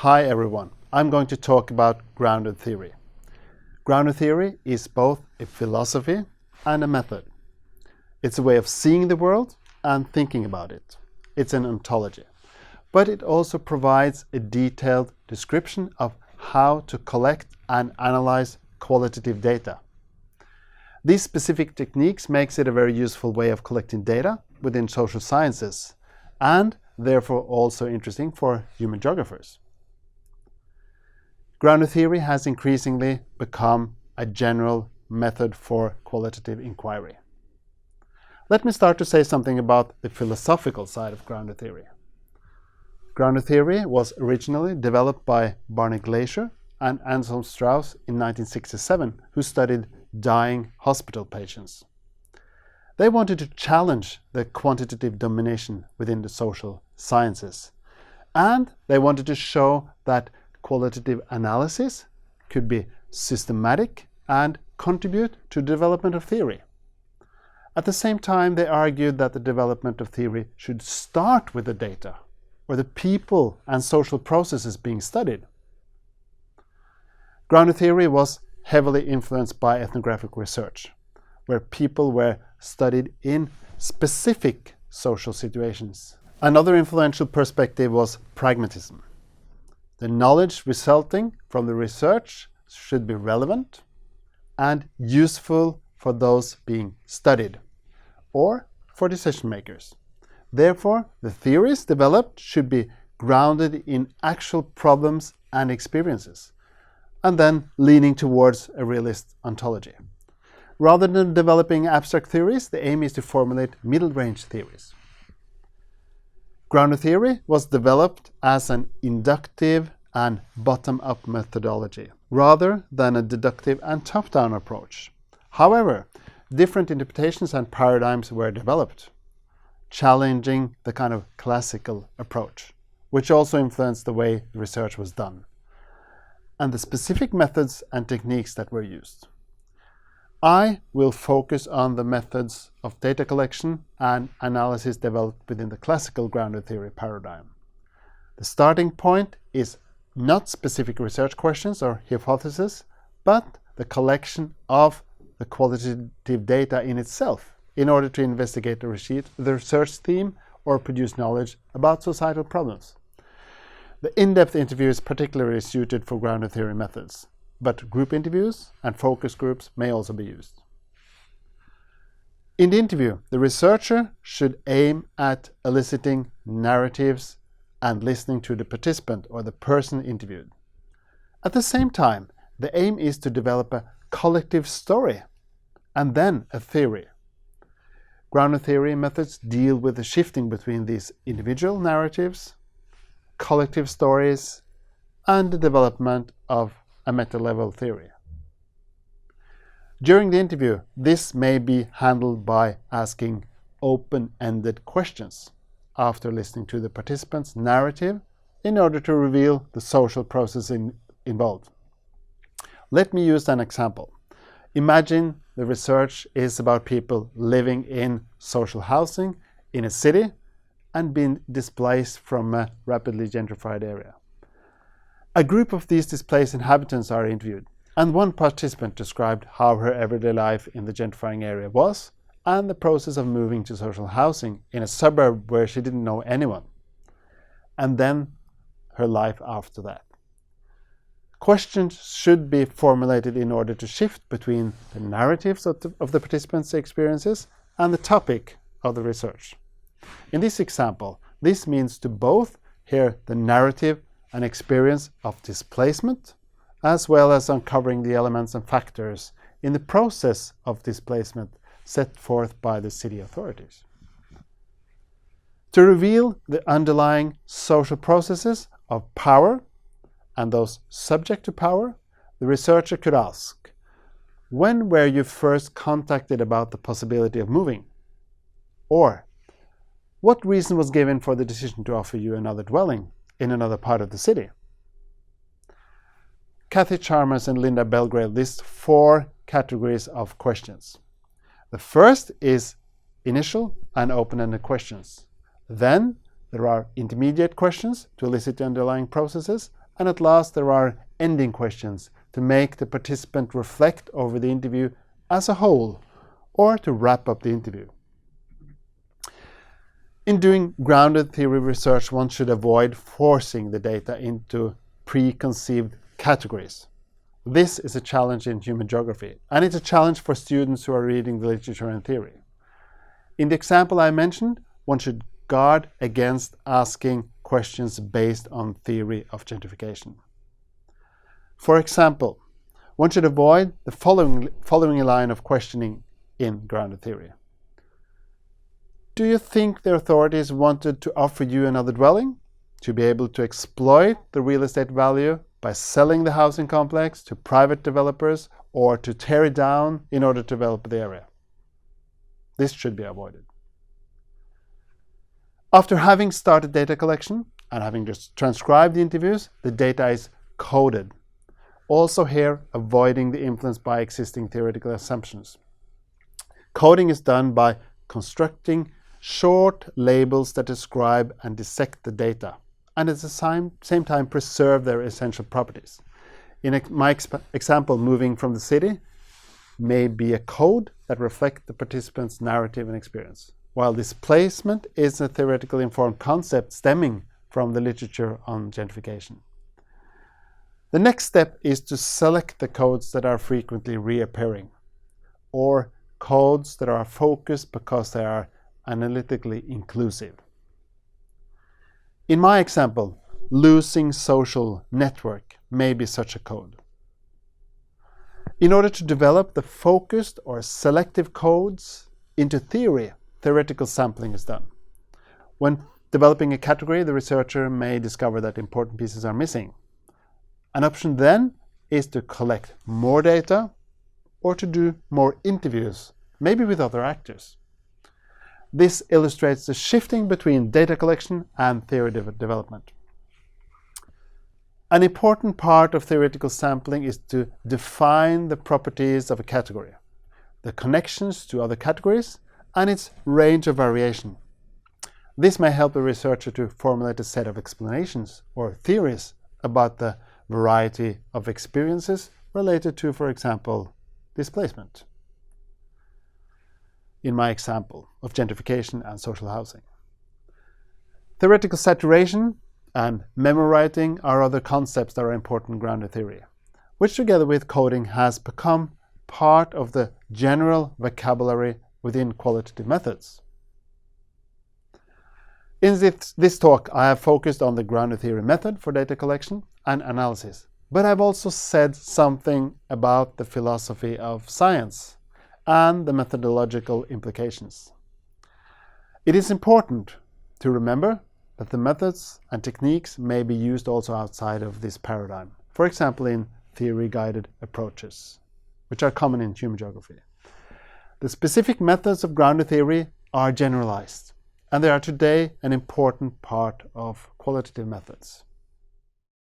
Hi everyone, I'm going to talk about grounded theory. Grounded theory is both a philosophy and a method. It's a way of seeing the world and thinking about it. It's an ontology. But it also provides a detailed description of how to collect and analyze qualitative data. These specific techniques makes it a very useful way of collecting data within social sciences and therefore also interesting for human geographers. Grounded theory has increasingly become a general method for qualitative inquiry. Let me start to say something about the philosophical side of grounded theory. Grounded theory was originally developed by Barney Glaser and Anselm Strauss in 1967, who studied dying hospital patients. They wanted to challenge the quantitative domination within the social sciences, and they wanted to show that qualitative analysis could be systematic and contribute to the development of theory. At the same time, they argued that the development of theory should start with the data, or the people and social processes being studied. Grounded theory was heavily influenced by ethnographic research, where people were studied in specific social situations. Another influential perspective was pragmatism. The knowledge resulting from the research should be relevant and useful for those being studied, or for decision makers. Therefore, the theories developed should be grounded in actual problems and experiences, and then leaning towards a realist ontology. Rather than developing abstract theories, the aim is to formulate middle-range theories. Grounded theory was developed as an inductive and bottom-up methodology, rather than a deductive and top-down approach. However, different interpretations and paradigms were developed, challenging the kind of classical approach, which also influenced the way the research was done, and the specific methods and techniques that were used. I will focus on the methods of data collection and analysis developed within the classical grounded theory paradigm. The starting point is not specific research questions or hypotheses, but the collection of the qualitative data in itself in order to investigate the research theme or produce knowledge about societal problems. The in-depth interview is particularly suited for grounded theory methods, but group interviews and focus groups may also be used. In the interview, the researcher should aim at eliciting narratives and listening to the participant or the person interviewed. At the same time, the aim is to develop a collective story and then a theory. Grounded theory methods deal with the shifting between these individual narratives, collective stories, and the development of a meta-level theory. During the interview, this may be handled by asking open-ended questions after listening to the participant's narrative in order to reveal the social process involved. Let me use an example. Imagine the research is about people living in social housing in a city and being displaced from a rapidly gentrified area. A group of these displaced inhabitants are interviewed, and one participant described how her everyday life in the gentrifying area was and the process of moving to social housing in a suburb where she didn't know anyone, and then her life after that. Questions should be formulated in order to shift between the narratives of the participants' experiences and the topic of the research. In this example, this means to both hear the narrative and experience of displacement, as well as uncovering the elements and factors in the process of displacement set forth by the city authorities. To reveal the underlying social processes of power and those subject to power, the researcher could ask, when were you first contacted about the possibility of moving? Or, what reason was given for the decision to offer you another dwelling in another part of the city? Kathy Charmaz and Linda Belgrave list 4 categories of questions. The first is initial and open-ended questions. Then there are intermediate questions to elicit the underlying processes, And at last, there are ending questions to make the participant reflect over the interview as a whole, or to wrap up the interview. In doing grounded theory research, one should avoid forcing the data into preconceived categories. This is a challenge in human geography, and it's a challenge for students who are reading the literature and theory. In the example I mentioned, one should guard against asking questions based on theory of gentrification. For example, one should avoid the following line of questioning in grounded theory. Do you think the authorities wanted to offer you another dwelling to be able to exploit the real estate value by selling the housing complex to private developers, or to tear it down in order to develop the area? This should be avoided. After having started data collection and having just transcribed the interviews, the data is coded. Also here, avoiding the influence by existing theoretical assumptions. Coding is done by constructing short labels that describe and dissect the data, and at the same time preserve their essential properties. In my example, moving from the city may be a code that reflects the participant's narrative and experience, while displacement is a theoretically informed concept stemming from the literature on gentrification. The next step is to select the codes that are frequently reappearing, or codes that are focused because they are analytically inclusive. In my example, losing social network may be such a code. In order to develop the focused or selective codes into theory, theoretical sampling is done. When developing a category, the researcher may discover that important pieces are missing. An option then is to collect more data or to do more interviews, maybe with other actors. This illustrates the shifting between data collection and theory development. An important part of theoretical sampling is to define the properties of a category, the connections to other categories, and its range of variation. This may help a researcher to formulate a set of explanations or theories about the variety of experiences related to, for example, displacement. In my example of gentrification and social housing. Theoretical saturation and memo writing are other concepts that are important in grounded theory, which together with coding has become part of the general vocabulary within qualitative methods. In this talk, I have focused on the grounded theory method for data collection and analysis, but I've also said something about the philosophy of science and the methodological implications. It is important to remember that the methods and techniques may be used also outside of this paradigm, for example in theory-guided approaches, which are common in human geography. The specific methods of grounded theory are generalized, and they are today an important part of qualitative methods.